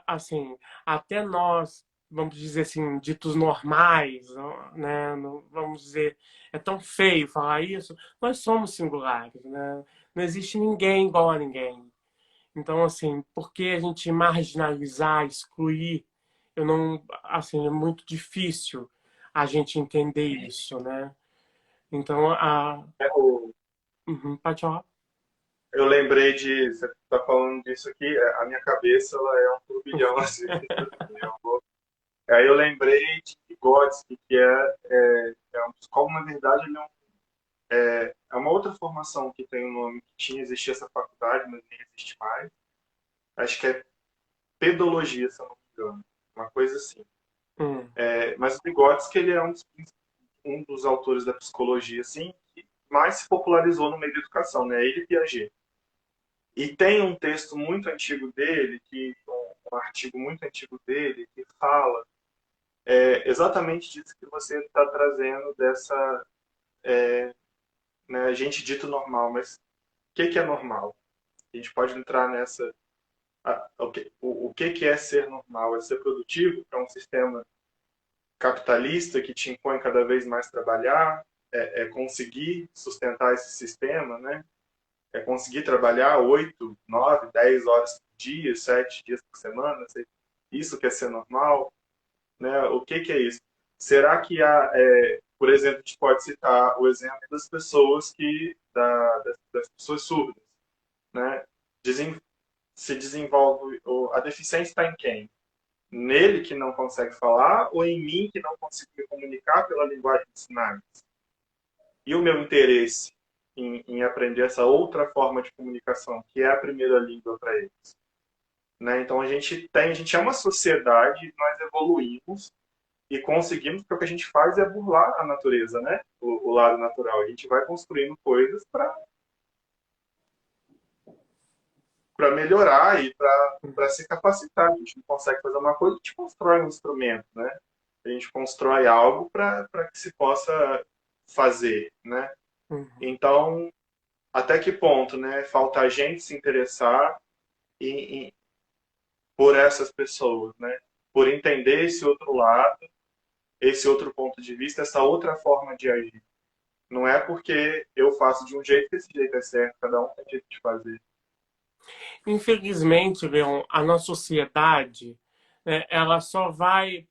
assim, até nós, vamos dizer assim, ditos normais, né? Vamos dizer, é tão feio falar isso, nós somos singulares, né? Não existe ninguém igual a ninguém. Então, assim, por que a gente marginalizar, excluir? Eu não, assim, é muito difícil a gente entender isso, né? Então, pode falar. Eu lembrei de, você tá falando disso aqui, a minha cabeça ela é um turbilhão assim. Aí eu lembrei de Vygotsky, que como na verdade ele é uma outra formação que tem um nome que tinha, existia essa faculdade, mas nem existe mais. Acho que é pedologia, se eu não me engano, uma coisa assim. Hum, Mas o Vygotsky ele é um dos autores da psicologia assim, que mais se popularizou no meio da educação, né? Ele e Piaget. E tem um texto muito antigo dele, um artigo muito antigo dele, que fala exatamente disso que você está trazendo, dessa né, gente dito normal. Mas o que é normal? A gente pode entrar nessa. O que é ser normal? É ser produtivo para um sistema capitalista que te impõe cada vez mais trabalhar? É conseguir sustentar esse sistema, né? É conseguir trabalhar 8, 9, 10 horas por dia, 7 dias por semana? Isso que é ser normal? Né? O que é isso? Será que por exemplo, a gente pode citar o exemplo das pessoas das pessoas surdas, né? Se desenvolve, a deficiência está em quem? Nele que não consegue falar ou em mim que não consigo me comunicar pela linguagem de sinais? E o meu interesse em aprender essa outra forma de comunicação, que é a primeira língua para eles? Né? Então a gente é uma sociedade, nós evoluímos e conseguimos, porque o que a gente faz é burlar a natureza, né? O lado natural. A gente vai construindo coisas para melhorar e para se capacitar. A gente não consegue fazer uma coisa, a gente constrói um instrumento, né? A gente constrói algo para que se possa fazer, né? uhum. Então, até que ponto, né? Falta a gente se interessar por essas pessoas, né? Por entender esse outro lado, esse outro ponto de vista, essa outra forma de agir. Não é porque eu faço de um jeito que esse jeito é certo, cada um tem jeito de fazer. Infelizmente, Leon, a nossa sociedade, né, ela só vai,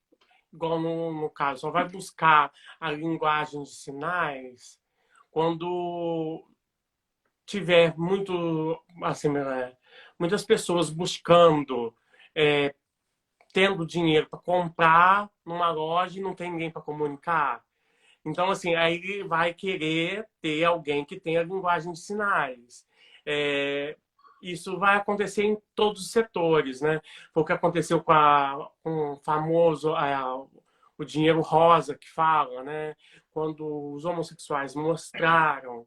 igual no caso, só vai buscar a linguagem de sinais quando tiver assim, muitas pessoas buscando, tendo dinheiro para comprar numa loja e não tem ninguém para comunicar. Então, assim, aí ele vai querer ter alguém que tenha linguagem de sinais. Isso vai acontecer em todos os setores, né? Foi o que aconteceu com o famoso o dinheiro rosa que fala, né? Quando os homossexuais mostraram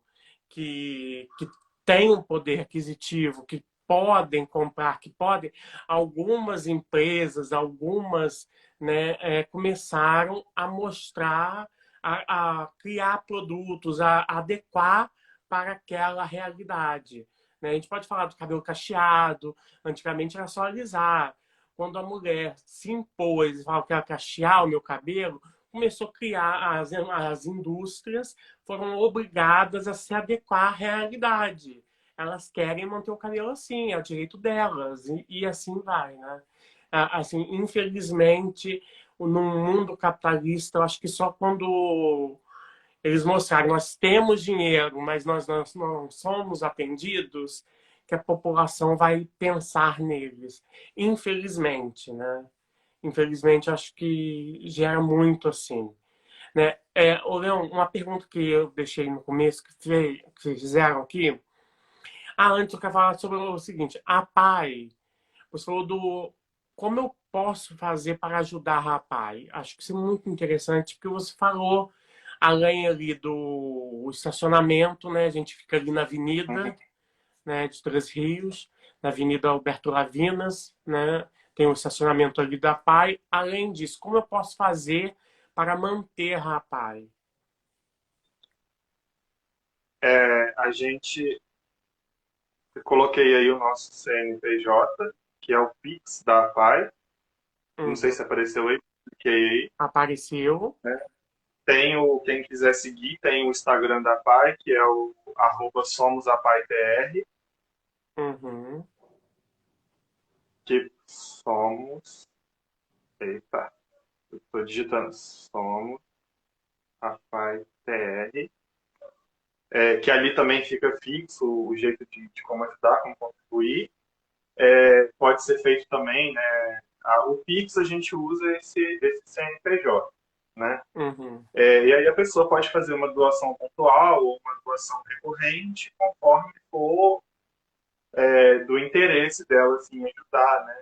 que têm um poder aquisitivo, que podem comprar, que podem, algumas empresas, algumas, né, começaram a mostrar, a criar produtos, a adequar para aquela realidade. Né? A gente pode falar do cabelo cacheado, antigamente era só alisar. Quando a mulher se impôs e falou que era cachear o meu cabelo, começou a criar, as indústrias foram obrigadas a se adequar à realidade. Elas querem manter o cabelo assim, é o direito delas, e assim vai. Né? Assim, infelizmente, num mundo capitalista, eu acho que só quando eles mostraram nós temos dinheiro, mas nós não somos atendidos, que a população vai pensar neles. Infelizmente, né? infelizmente, acho que gera muito assim, né? Ô, Leão, uma pergunta que eu deixei no começo, que fizeram aqui. Antes eu quero falar sobre o seguinte: a PAI, você falou do como eu posso fazer para ajudar a PAI. Acho que isso é muito interessante, porque você falou, além ali do estacionamento, né? A gente fica ali na avenida, né, de Três Rios, na Avenida Alberto Lavinas, né? Tem o estacionamento ali da PAI. Além disso, como eu posso fazer para manter a PAI? A gente eu coloquei aí o nosso CNPJ, que é o Pix da APAE. Não sei Uhum. se apareceu aí, cliquei aí. Apareceu. Né? Quem quiser seguir, tem o Instagram da APAE, que é o @SomosAPAEPR, Uhum. que somos. Eita, eu tô digitando. Somos APAEPR. Que ali também fica fixo o jeito de como ajudar, como contribuir. Pode ser feito também, né? O Pix a gente usa esse CNPJ, né? Uhum. E aí a pessoa pode fazer uma doação pontual ou uma doação recorrente, conforme for do interesse dela, assim, ajudar, né?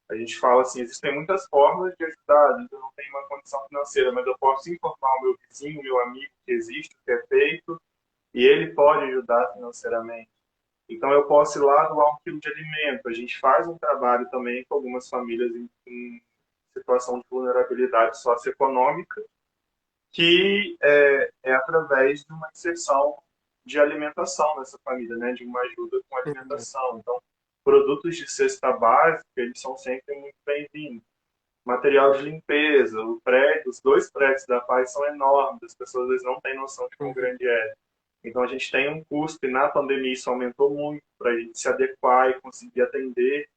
A gente fala assim, existem muitas formas de ajudar, às vezes eu não tenho uma condição financeira, mas eu posso informar o meu vizinho, meu amigo que existe, o que é feito, e ele pode ajudar financeiramente. Então eu posso ir lá doar 1 quilo de alimento. A gente faz um trabalho também com algumas famílias em situação de vulnerabilidade socioeconômica, que é através de uma inserção de alimentação nessa família, né? De uma ajuda com Uhum. alimentação. Então, produtos de cesta básica, eles são sempre muito bem-vindos. Material de limpeza, os 2 prédios da Paz são enormes, as pessoas às vezes não têm noção de quão Uhum. grande é. Então a gente tem um custo e na pandemia isso aumentou muito para a gente se adequar e conseguir atender,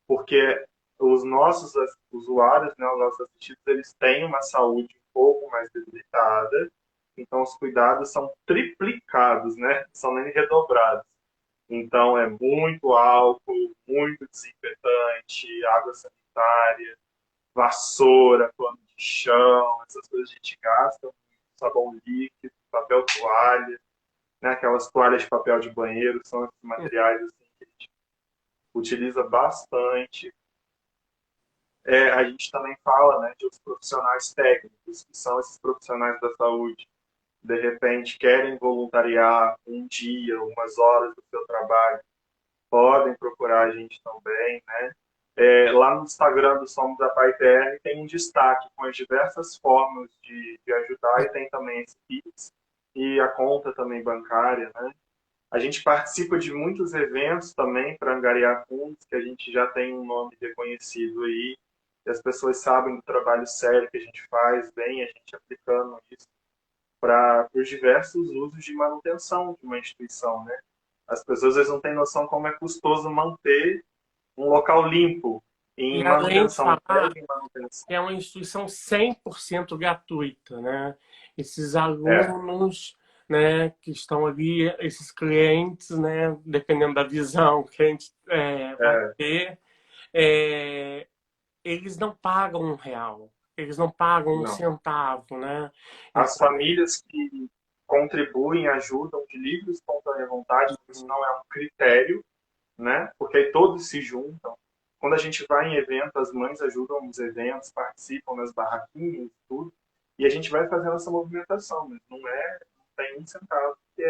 porque os nossos usuários, né, os nossos assistidos, eles têm uma saúde um pouco mais debilitada, então os cuidados são triplicados, né? São nem redobrados. Então é muito álcool, muito desinfetante, água sanitária, vassoura, pano de chão, essas coisas a gente gasta, sabão líquido, papel toalha, né? Aquelas toalhas de papel de banheiro, são esses materiais assim, que a gente utiliza bastante. A gente também fala, né, de os profissionais técnicos, que são esses profissionais da saúde, de repente querem voluntariar um dia, umas horas do seu trabalho, podem procurar a gente também, né? Lá no Instagram do Somos da Pai TR tem um destaque com as diversas formas de ajudar e tem também esse Pix e a conta também bancária, né? A gente participa de muitos eventos também para angariar fundos, que a gente já tem um nome reconhecido aí, e as pessoas sabem do trabalho sério que a gente faz, bem a gente aplicando isso para os diversos usos de manutenção de uma instituição, né? As pessoas às vezes não têm noção como é custoso manter um local limpo E em além de manutenção, em falar prédio em manutenção. que é uma instituição 100% gratuita, né? Esses É, alunos, né, que estão ali, esses clientes, né, dependendo da visão que a gente vai é. ter, é, eles não pagam R$ 1, eles não pagam um Não. centavo, né? As Então, famílias que contribuem, ajudam de livre e espontânea vontade, isso não é um critério, né? Porque aí todos se juntam. Quando a gente vai em evento, as mães ajudam nos eventos, participam nas barraquinhas, tudo, e a gente vai fazendo essa movimentação, mas não tem um centavo que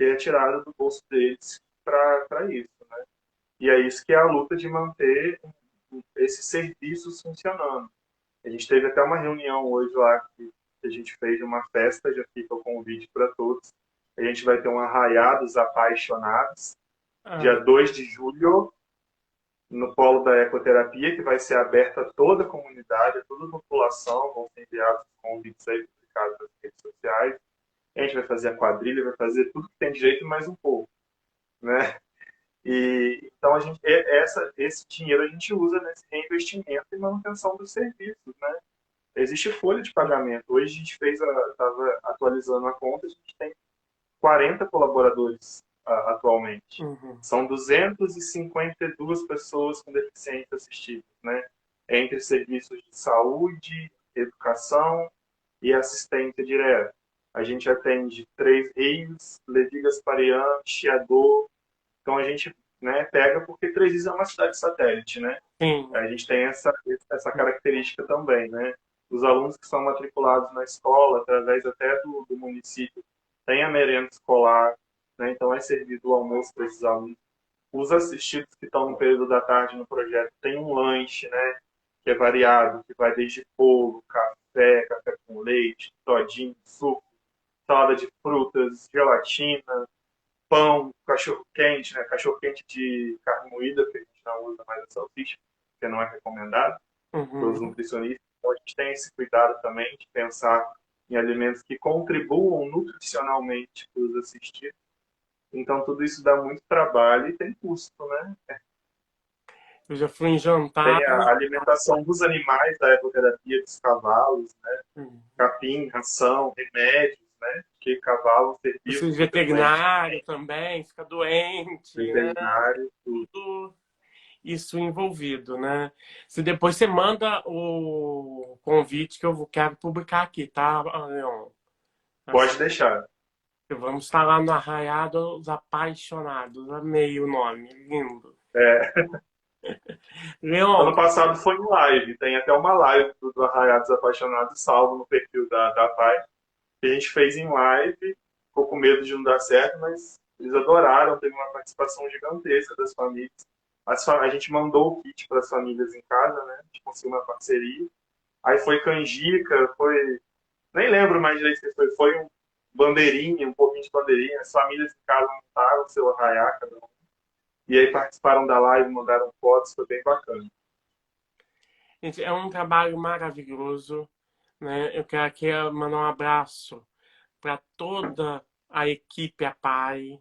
é tirado do bolso deles para isso, né? E é isso que é a luta de manter esses serviços funcionando. A gente teve até uma reunião hoje lá que a gente fez uma festa, já fica o convite para todos. A gente vai ter um arraiá dos apaixonados, ah, dia 2 de julho, no polo da ecoterapia, que vai ser aberta a toda a comunidade, a toda a população, vão ser enviados os convites aí publicados nas redes sociais. A gente vai fazer a quadrilha, vai fazer tudo que tem direito e mais um pouco, né? E então esse dinheiro a gente usa nesse reinvestimento e manutenção dos serviços, né? Existe folha de pagamento. Hoje a gente estava atualizando a conta, a gente tem 40 colaboradores atualmente. uhum. São 252 pessoas com deficiência assistida, né? entre serviços de saúde, educação e assistência direta. A gente atende Três Rios, Levi Gasparian, Chiador. Então a gente, né, pega porque Três Rios é uma cidade satélite, né? Sim. A gente tem essa característica também, né? Os alunos que são matriculados na escola, através até do município, têm a merenda escolar, né? Então é servido o almoço para esses alunos. Os assistidos que estão no período da tarde no projeto têm um lanche, né? Que é variado, que vai desde bolo, café, café com leite, todinho, suco, salada de frutas, gelatina, pão, cachorro-quente, né? Cachorro-quente de carne moída, que a gente não usa mais a salsicha, porque não é recomendado pelos Uhum. nutricionistas. Então, a gente tem esse cuidado também de pensar em alimentos que contribuam nutricionalmente para os assistidos. Então, tudo isso dá muito trabalho e tem custo, né? Eu já fui em jantar. Tem a alimentação dos animais, da ecoterapia dos cavalos, né? Uhum. Capim, ração, remédios, né? Porque cavalo servia Você é super doente, veterinário também, fica doente, né? veterinário, tudo. Tudo isso envolvido, né? Se depois você manda o convite que eu quero publicar aqui, tá, Leon? Assim, Pode deixar. vamos estar lá no Arraiá dos Apaixonados. Amei o nome, lindo. É, Leon, ano passado foi em live, tem até uma live do Arraiados Apaixonados salvo no perfil da PAI, que a gente fez em live, ficou com medo de não dar certo, mas eles adoraram, teve uma participação gigantesca das famílias. A gente mandou o kit para as famílias em casa, né? A gente conseguiu uma parceria. Aí foi canjica, foi. Nem lembro mais direito se foi. Foi um bandeirinha, um pouquinho de bandeirinha. As famílias em casa montaram o seu arraiá, cada um. E aí participaram da live, mandaram fotos, foi bem bacana. gente, é um trabalho maravilhoso, né? Eu quero aqui mandar um abraço para toda a equipe APAI,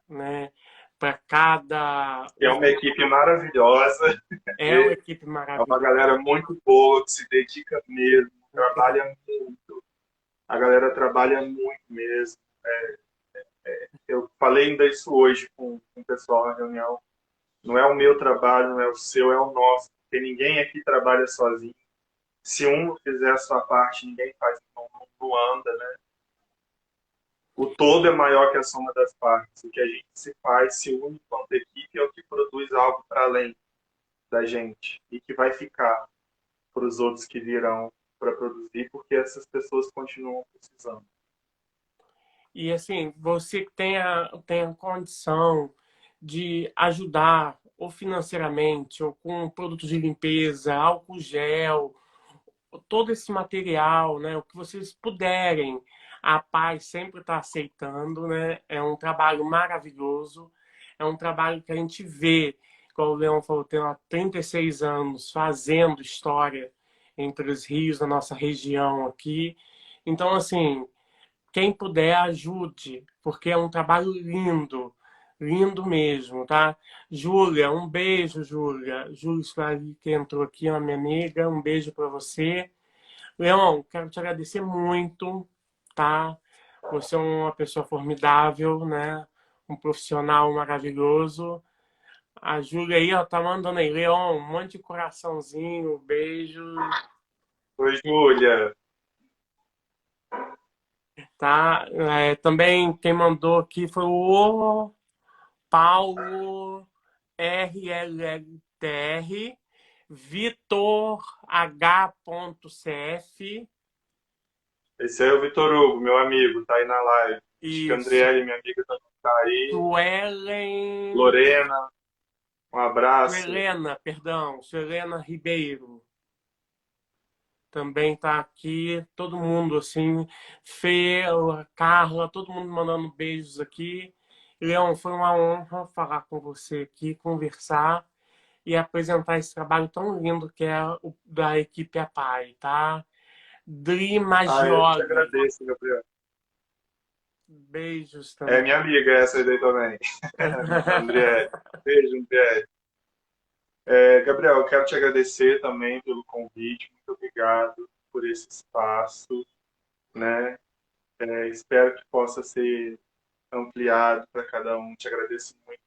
né? Para cada. E é uma equipe maravilhosa, É uma é equipe uma maravilhosa. galera muito boa, que se dedica mesmo, trabalha muito. A galera trabalha muito mesmo. Eu falei ainda isso hoje com o pessoal na reunião. Não é o meu trabalho, não é o seu, é o nosso. Porque ninguém aqui trabalha sozinho. Se um não fizer a sua parte, ninguém faz, não anda, né? O todo é maior que a soma das partes. O que a gente se faz, se une enquanto equipe, é o que produz algo para além da gente e que vai ficar para os outros que virão para produzir, porque essas pessoas continuam precisando. E assim, você que tenha condição de ajudar, ou financeiramente, ou com produtos de limpeza, álcool gel, todo esse material, né? O que vocês puderem, a Paz sempre está aceitando, né? É um trabalho maravilhoso, é um trabalho que a gente vê, como o Leão falou, tem há 36 anos fazendo história entre os rios da nossa região aqui. Então, assim, quem puder, ajude, porque é um trabalho lindo, lindo mesmo, tá? Júlia, um beijo, Júlia. Júlia Slavi, que entrou aqui, uma minha amiga, um beijo para você. Leão, quero te agradecer muito, tá? Você é uma pessoa formidável, né? Um profissional maravilhoso. A Júlia aí, ó, tá mandando aí, Leão, um monte de coraçãozinho, beijo, Oi, Júlia. tá? Também quem mandou aqui foi o Paulo RLTR, Vitor H.CF. Esse aí é o Vitor Hugo, meu amigo, tá aí na live. Acho que a Isso. Andriele, minha amiga, também tá aí. Suelen. Lorena, um abraço. Suelena, perdão. Suelena Ribeiro. Também tá aqui. Todo mundo, assim. Fê, a Carla, todo mundo mandando beijos aqui. Leão, foi uma honra falar com você aqui, conversar e apresentar esse trabalho tão lindo que é o da equipe APAI, tá? Dri Ah, eu te Maggioli, agradeço, Gabriel. beijos É também. minha amiga essa aí daí também. Andriele. Beijo, Andriele. Gabriel, eu quero te agradecer também pelo convite. Muito obrigado por esse espaço, né? Espero que possa ser ampliado para cada um. Te agradeço muito.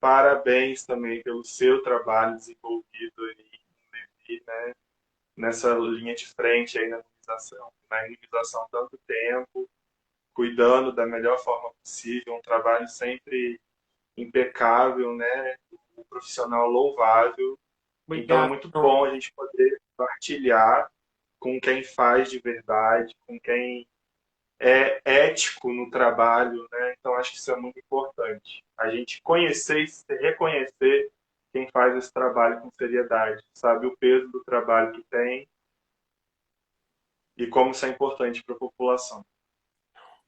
Parabéns também pelo seu trabalho desenvolvido aí. aí, né, nessa linha de frente aí na imunização há tanto tempo, cuidando da melhor forma possível, um trabalho sempre impecável, né, um profissional louvável. Então é Obrigado, muito Leon. bom a gente poder partilhar com quem faz de verdade, com quem é ético no trabalho, né? Então acho que isso é muito importante. A gente conhecer e reconhecer quem faz esse trabalho com seriedade, sabe o peso do trabalho que tem e como isso é importante para a população.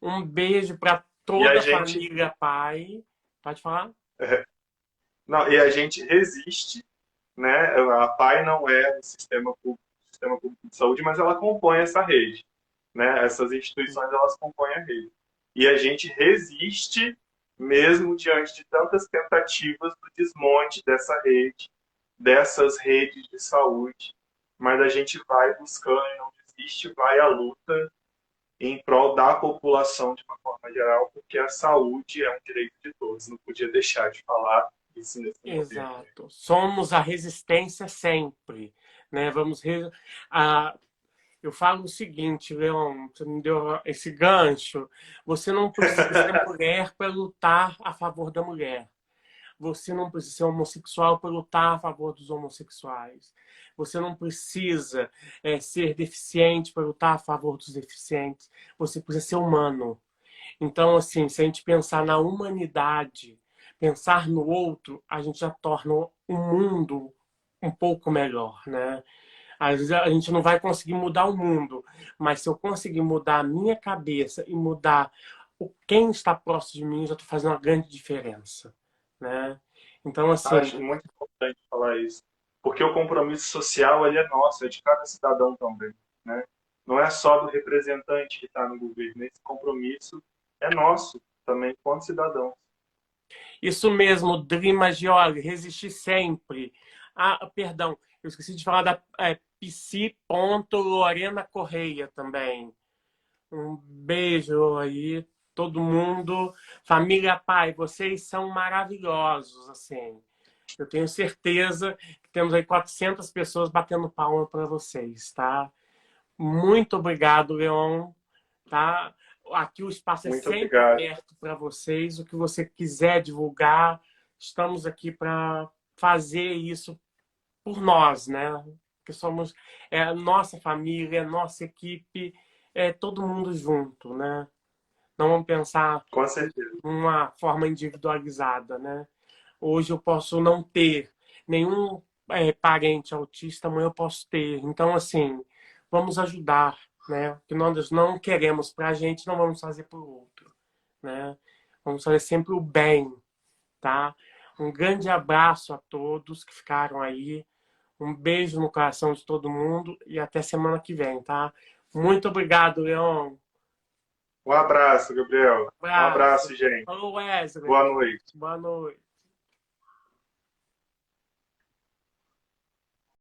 Um beijo para E a toda a gente, família Pai. Pode falar? não, e a gente resiste, né? A PAI não é sistema público de saúde, mas ela compõe essa rede, né? Essas instituições elas compõem a rede. E a gente resiste mesmo diante de tantas tentativas do desmonte dessa rede, dessas redes de saúde, mas a gente vai buscando e não desiste, vai à luta em prol da população de uma forma geral, porque a saúde é um direito de todos. Não podia deixar de falar isso nesse momento. Exato. Somos a resistência sempre, né? Ah, eu falo o seguinte, Leon, você me deu esse gancho. Você não precisa ser mulher para lutar a favor da mulher. Você não precisa ser homossexual para lutar a favor dos homossexuais. Você não precisa ser deficiente para lutar a favor dos deficientes. Você precisa ser humano. Então, assim, se a gente pensar na humanidade, pensar no outro, a gente já torna o mundo um pouco melhor, né? Às vezes a gente não vai conseguir mudar o mundo, mas se eu conseguir mudar a minha cabeça e mudar quem está próximo de mim, eu já estou fazendo uma grande diferença, né? Então, assim, Acho muito importante falar isso, porque o compromisso social ele é nosso, é de cada cidadão também, né? Não é só do representante que está no governo, esse compromisso é nosso também, enquanto cidadão. isso mesmo, Dri Maggioli, resistir sempre. Ah, perdão, eu esqueci de falar da Psi. Lorena Correia também. Um beijo aí, todo mundo. Família Pai, vocês são maravilhosos, assim. Eu tenho certeza que temos aí 400 pessoas batendo palma para vocês, tá? Muito obrigado, Leon, tá? Aqui o espaço é Muito sempre obrigado. aberto para vocês. O que você quiser divulgar, estamos aqui para fazer isso por nós, né? Que somos a nossa família, a nossa equipe, todo mundo junto, né? Não vamos pensar Com certeza. uma forma individualizada, né? Hoje eu posso não ter nenhum parente autista, amanhã eu posso ter. Então, assim, vamos ajudar, né? O que nós não queremos para a gente, não vamos fazer para o outro, né? Vamos fazer sempre o bem, tá? Um grande abraço a todos que ficaram aí. Um beijo no coração de todo mundo e até semana que vem, tá? Muito obrigado, Leon. Um abraço, Gabriel. Um Um abraço. abraço, gente. Falou, Wesley. Boa noite. Boa noite.